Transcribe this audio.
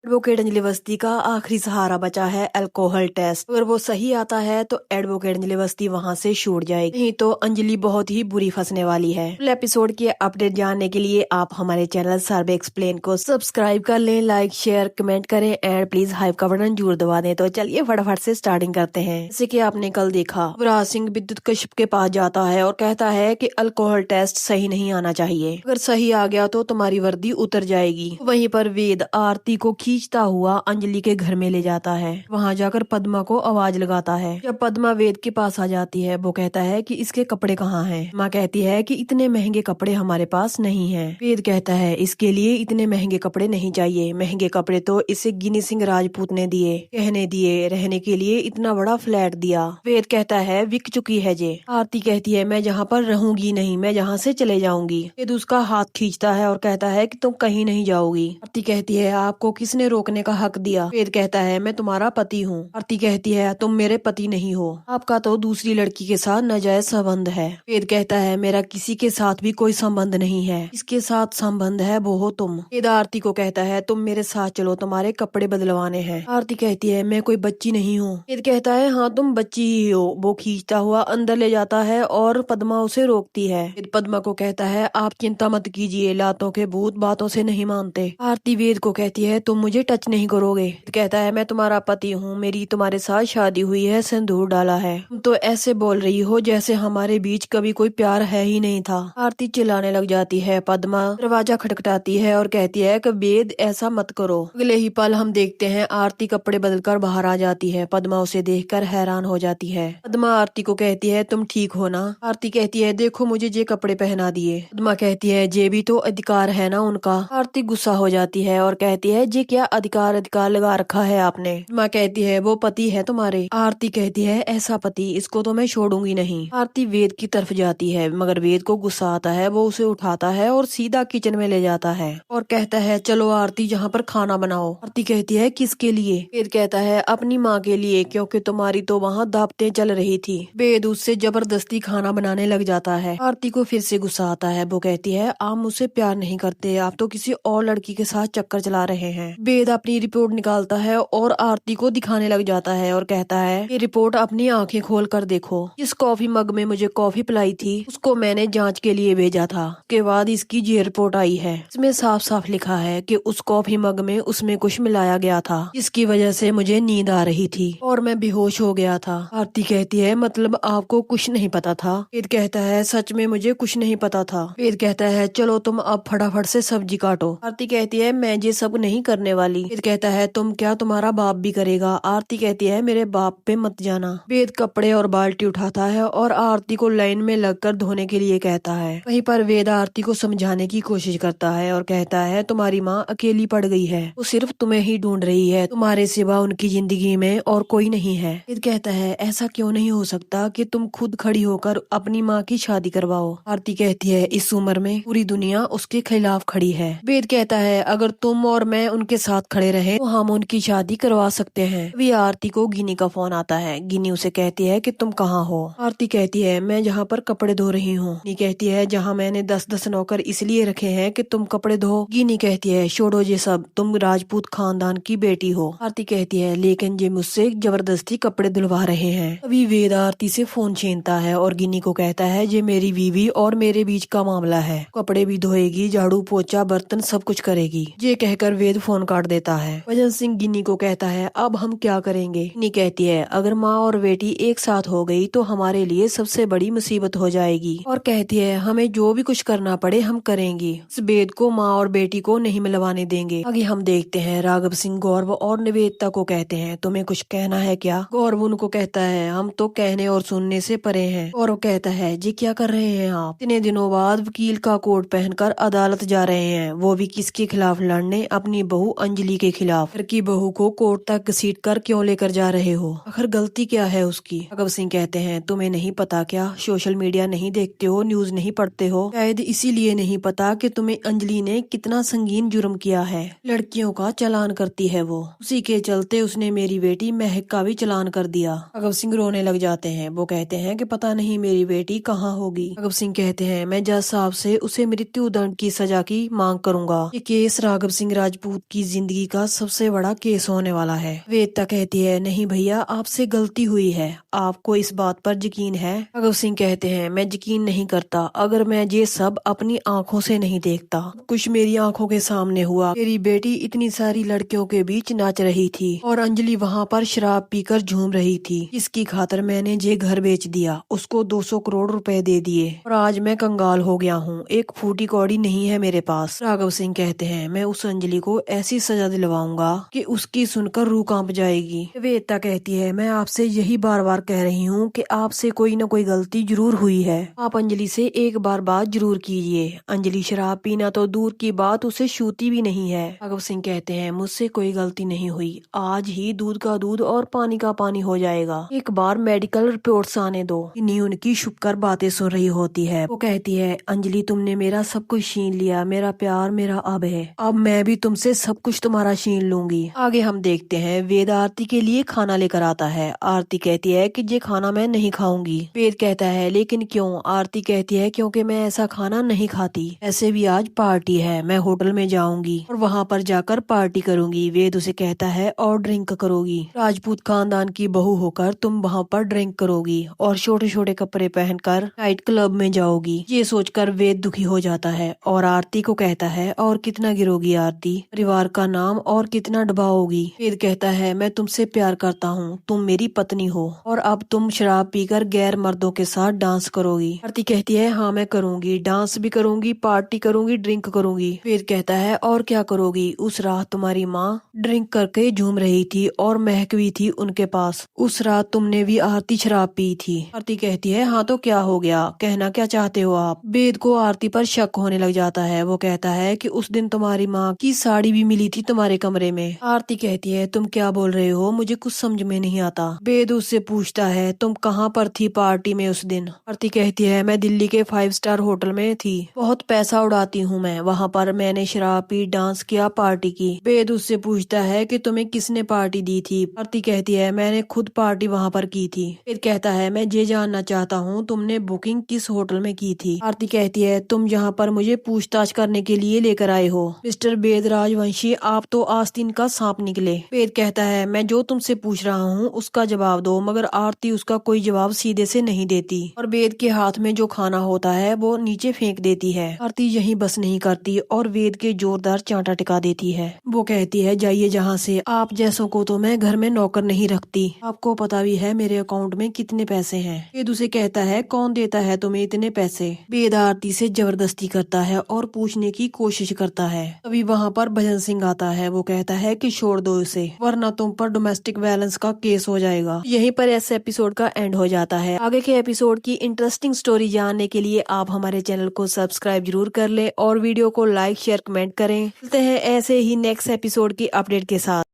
Advocate Anjali Awasthi का आखिरी सहारा बचा है अल्कोहल टेस्ट। अगर वो सही आता है तो एडवोकेट अंजलि अवस्थी वहाँ से छूट जाएगी, नहीं तो अंजलि बहुत ही बुरी फंसने वाली है। फुल एपिसोड की अपडेट जानने के लिए आप हमारे चैनल सर्वे एक्सप्लेन को सब्सक्राइब कर लें, लाइक शेयर कमेंट करें एंड प्लीज हाइप का बटन जरूर दबा दें। तो चलिए फटाफट से स्टार्टिंग करते हैं। जैसे कि आपने कल देखा, युवराज सिंह विद्युत कश्यप के पास जाता है और कहता है कि अल्कोहल टेस्ट सही नहीं आना चाहिए, अगर सही आ गया तो तुम्हारी वर्दी उतर जाएगी। वहीं पर वेद आरती को खींचता हुआ अंजलि के घर में ले जाता है। वहां जाकर पद्मा को आवाज लगाता है। जब पद्मा वेद के पास आ जाती है, वो कहता है कि इसके कपड़े कहाँ हैं। माँ कहती है कि इतने महंगे कपड़े हमारे पास नहीं हैं। वेद कहता है इसके लिए इतने महंगे कपड़े नहीं चाहिए, महंगे कपड़े तो इसे गिनी सिंह राजपूत ने दिए, कहने दिए, रहने के लिए इतना बड़ा फ्लैट दिया। वेद कहता है बिक चुकी है जे। आरती कहती है मैं जहाँ पर रहूंगी नहीं, मैं जहाँ से चले जाऊंगी। वेद उसका हाथ खींचता है और कहता है कि तुम कहीं नहीं जाओगी। आरती कहती है आपको किसने रोकने का हक दिया। वेद कहता है मैं तुम्हारा पति हूँ। आरती कहती है तुम मेरे पति नहीं हो, आपका तो दूसरी लड़की के साथ नाजायज संबंध है। वेद कहता है मेरा किसी के साथ भी कोई संबंध नहीं है, इसके साथ संबंध है वो हो तुम। वेद आरती को कहता है तुम मेरे साथ चलो, तुम्हारे कपड़े बदलवाने हैं। आरती कहती है मैं कोई बच्ची नहीं हूँ। वेद कहता है हाँ तुम बच्ची ही हो। वो खींचता हुआ अंदर ले जाता है और पद्मा उसे रोकती है। वेद पद्मा को कहता है आप चिंता मत कीजिए, लातों के भूत बातों से नहीं मानते। आरती वेद को कहती है तुम मुझे टच नहीं करोगे। कहता है मैं तुम्हारा पति हूँ, मेरी तुम्हारे साथ शादी हुई है, सिंदूर डाला है, तुम तो ऐसे बोल रही हो जैसे हमारे बीच कभी कोई प्यार है ही नहीं था। आरती चिल्लाने लग जाती है। पद्मा दरवाजा खटखटाती है और कहती है कि वेद ऐसा मत करो। अगले ही पल हम देखते हैं आरती कपड़े बदलकर बाहर आ जाती है। पद्मा उसे देखकर हैरान हो जाती है। पद्मा आरती को कहती है तुम ठीक हो ना। आरती कहती है देखो मुझे जे कपड़े पहना दिए। पद्मा कहती है जे भी तो अधिकार है ना उनका। आरती गुस्सा हो जाती है और कहती है जे क्या अधिकार अधिकार लगा रखा है आपने। माँ कहती है वो पति है तुम्हारे। आरती कहती है ऐसा पति, इसको तो मैं छोड़ूंगी नहीं। आरती वेद की तरफ जाती है मगर वेद को गुस्सा आता है। वो उसे उठाता है और सीधा किचन में ले जाता है और कहता है चलो आरती यहाँ पर खाना बनाओ। आरती कहती है किसके लिए। वेद कहता है अपनी माँ के लिए, क्योंकि तुम्हारी तो वहाँ दावतें चल रही थी। वेद उससे जबरदस्ती खाना बनाने लग जाता है। आरती को फिर से गुस्सा आता है। वो कहती है आप मुझसे प्यार नहीं करते, आप तो किसी और लड़की के साथ चक्कर चला रहे हैं। वेद अपनी रिपोर्ट निकालता है और आरती को दिखाने लग जाता है और कहता है ये रिपोर्ट अपनी आंखें खोल कर देखो, जिस कॉफी मग में मुझे कॉफी पिलाई थी उसको मैंने जांच के लिए भेजा था। उसके बाद इसकी ये रिपोर्ट आई है, इसमें साफ साफ लिखा है कि उस कॉफी मग में उसमें कुछ मिलाया गया था, जिसकी वजह से मुझे नींद आ रही थी और मैं बेहोश हो गया था। आरती कहती है मतलब आपको कुछ नहीं पता था। वेद कहता है सच में मुझे कुछ नहीं पता था। वेद कहता है चलो तुम अब फटाफट से सब्जी काटो। आरती कहती है मैं ये सब नहीं करने वाली। वेद कहता है तुम क्या, तुम्हारा बाप भी करेगा। आरती कहती है मेरे बाप पे मत जाना। वेद कपड़े और बाल्टी उठाता है और आरती को लाइन में लगकर धोने के लिए कहता है। वहीं पर वेद आरती को समझाने की कोशिश करता है और कहता है तुम्हारी माँ अकेली पड़ गई है, वो सिर्फ तुम्हें ही ढूंढ रही है, तुम्हारे सिवा उनकी जिंदगी में और कोई नहीं है। वेद कहता है ऐसा क्यों नहीं हो सकता कि तुम खुद खड़ी होकर अपनी माँ की शादी करवाओ। आरती कहती है इस उम्र में पूरी दुनिया उसके खिलाफ खड़ी है। वेद कहता है अगर तुम और मैं उनके साथ खड़े रहे तो हम उनकी शादी करवा सकते हैं। अभी आरती को गिनी का फोन आता है। गिनी उसे कहती है कि तुम कहाँ हो। आरती कहती है मैं जहाँ पर कपड़े धो रही हूँ। गिनी कहती है जहाँ मैंने 10-10 नौकर इसलिए रखे हैं कि तुम कपड़े धो। गिनी कहती है छोड़ो ये सब, तुम राजपूत खानदान की बेटी हो। आरती कहती है लेकिन ये मुझसे जबरदस्ती कपड़े धुलवा रहे हैं। अभी वेद आरती से फोन छीनता है और गिनी को कहता है ये मेरी बीवी और मेरे बीच का मामला है, कपड़े भी धोएगी, झाड़ू पोछा बर्तन सब कुछ करेगी। ये कहकर वेद फोन काट देता है। भजन सिंह गिन्नी को कहता है अब हम क्या करेंगे। गिन्नी कहती है अगर माँ और बेटी एक साथ हो गई तो हमारे लिए सबसे बड़ी मुसीबत हो जाएगी, और कहती है हमें जो भी कुछ करना पड़े हम करेंगे, इस वेद को माँ और बेटी को नहीं मिलवाने देंगे। आगे हम देखते हैं राघव सिंह गौरव और निवेदिता को कहते हैं तुम्हें कुछ कहना है क्या। गौरव उनको कहता है हम तो कहने और सुनने से परे हैं। गौरव कहता है जी क्या कर रहे हैं आप, इतने दिनों बाद वकील का कोट पहनकर अदालत जा रहे हैं, वो भी किसके खिलाफ लड़ने, अपनी बहू अंजलि के खिलाफ। घर की बहू को कोर्ट तक घसीट कर क्यों लेकर जा रहे हो, आखिर गलती क्या है उसकी। राघव सिंह कहते हैं तुम्हें नहीं पता क्या, सोशल मीडिया नहीं देखते हो, न्यूज नहीं पढ़ते हो, शायद इसीलिए नहीं पता कि तुम्हें अंजलि ने कितना संगीन जुर्म किया है, लड़कियों का चालान करती है वो, उसी के चलते उसने मेरी बेटी महक का भी चालान कर दिया। राघव सिंह रोने लग जाते हैं। वो कहते हैं कि पता नहीं मेरी बेटी कहाँ होगी। राघव सिंह कहते हैं मैं जज साहब से उसे मृत्यु दंड की सजा की मांग करूंगा। ये केस राघव सिंह राजपूत की जिंदगी का सबसे बड़ा केस होने वाला है। वेदिता कहती है नहीं भैया, आपसे गलती हुई है, आपको इस बात पर यकीन है? भगत सिंह कहते हैं मैं यकीन नहीं करता, अगर मैं ये सब अपनी आंखों से नहीं देखता। कुछ मेरी आंखों के सामने हुआ, मेरी बेटी इतनी सारी लड़कियों के बीच नाच रही थी और अंजलि वहाँ पर शराब पीकर झूम रही थी। इसकी खातर मैंने ये घर बेच दिया, उसको 200 करोड़ रुपए दे दिए और आज मैं कंगाल हो गया हूँ, एक फूटी कौड़ी नहीं है मेरे पास। राघव सिंह कहते हैं मैं उस अंजलि को ऐसी सजा दिलवाऊंगा कि उसकी सुनकर रूह कांप जाएगी। वेदिता कहती है मैं आपसे यही बार बार कह रही हूँ कि आपसे कोई न कोई गलती जरूर हुई है, आप अंजलि से एक बार बात जरूर कीजिए। अंजलि शराब पीना तो दूर की बात उसे छूती भी नहीं है। राघव सिंह कहते हैं मुझसे कोई गलती नहीं हुई, आज ही दूध का दूध और पानी का पानी हो जाएगा, एक बार मेडिकल रिपोर्ट्स आने दो। इन्हीं उनकी शुक्र बातें सुन रही होती है। वो कहती है अंजलि तुमने मेरा सब कुछ छीन लिया, मेरा प्यार मेरा अब है, अब मैं भी तुमसे सब कुछ तुम्हारा छीन लूंगी। आगे हम देखते हैं वेद आरती के लिए खाना लेकर आता है। आरती कहती है कि ये खाना मैं नहीं खाऊंगी। वेद कहता है लेकिन क्यों? आरती कहती है क्योंकि मैं ऐसा खाना नहीं खाती, ऐसे भी आज पार्टी है, मैं होटल में जाऊंगी और वहाँ पर जाकर पार्टी करूंगी। वेद उसे कहता है और ड्रिंक करोगी, राजपूत खानदान की बहू होकर तुम वहाँ पर ड्रिंक करोगी और छोटे छोटे कपड़े पहनकर नाइट क्लब में जाओगी। ये सोचकर वेद दुखी हो जाता है और आरती को कहता है और कितना गिरोगी आरती, परिवार का नाम और कितना डुबाओगी? वेद कहता है मैं तुमसे प्यार करता हूँ, तुम मेरी पत्नी हो और अब तुम शराब पीकर गैर मर्दों के साथ डांस करोगी। आरती कहती है हाँ मैं करूंगी, डांस भी करूंगी, पार्टी करूंगी, ड्रिंक करूंगी। वेद कहता है और क्या करोगी? उस रात तुम्हारी माँ ड्रिंक करके झूम रही थी और महक भी थी उनके पास, उस रात तुमने भी आरती शराब पी थी। आरती कहती है हाँ तो क्या हो गया, कहना क्या चाहते हो आप? वेद को आरती पर शक होने लग जाता है। वो कहता है कि उस दिन तुम्हारी माँ की साड़ी भी मिली थी तुम्हारे कमरे में। आरती कहती है तुम क्या बोल रहे हो, मुझे कुछ समझ में नहीं आता। वेद उससे पूछता है तुम कहाँ पर थी पार्टी में उस दिन? आरती कहती है मैं दिल्ली के 5 स्टार होटल में थी, बहुत पैसा उड़ाती हूँ मैं, वहाँ पर मैंने शराब पी, डांस किया, पार्टी की। वेद उससे पूछता है कि तुम्हें किसने पार्टी दी थी? आरती कहती है मैंने खुद पार्टी वहाँ पर की थी। वेद कहता है मैं ये जानना चाहता हूँ तुमने बुकिंग किस होटल में की थी? आरती कहती है तुम यहाँ पर मुझे पूछताछ करने के लिए लेकर आए हो मिस्टर वेद राजवंशी, आप तो आस्तीन का सांप निकले। वेद कहता है मैं जो तुमसे पूछ रहा हूँ उसका जवाब दो, मगर आरती उसका कोई जवाब सीधे से नहीं देती और वेद के हाथ में जो खाना होता है वो नीचे फेंक देती है। आरती यही बस नहीं करती और वेद के जोरदार चांटा टिका देती है। वो कहती है जाइए जहाँ से, आप जैसों को तो मैं घर में नौकर नहीं रखती, आपको पता भी है मेरे अकाउंट में कितने पैसे हैं। वेद उसे कहता है कौन देता है तुम्हें इतने पैसे? वेद आरती से जबरदस्ती करता है और पूछने की कोशिश करता है। तभी वहाँ पर भजन सिंह आता है। वो कहता है कि छोड़ दो इसे, वरना तुम पर डोमेस्टिक वायलेंस का केस हो जाएगा। यहीं पर इस एपिसोड का एंड हो जाता है। आगे के एपिसोड की इंटरेस्टिंग स्टोरी जानने के लिए आप हमारे चैनल को सब्सक्राइब जरूर कर ले और वीडियो को लाइक शेयर कमेंट करें। मिलते हैं ऐसे ही नेक्स्ट एपिसोड की अपडेट के साथ।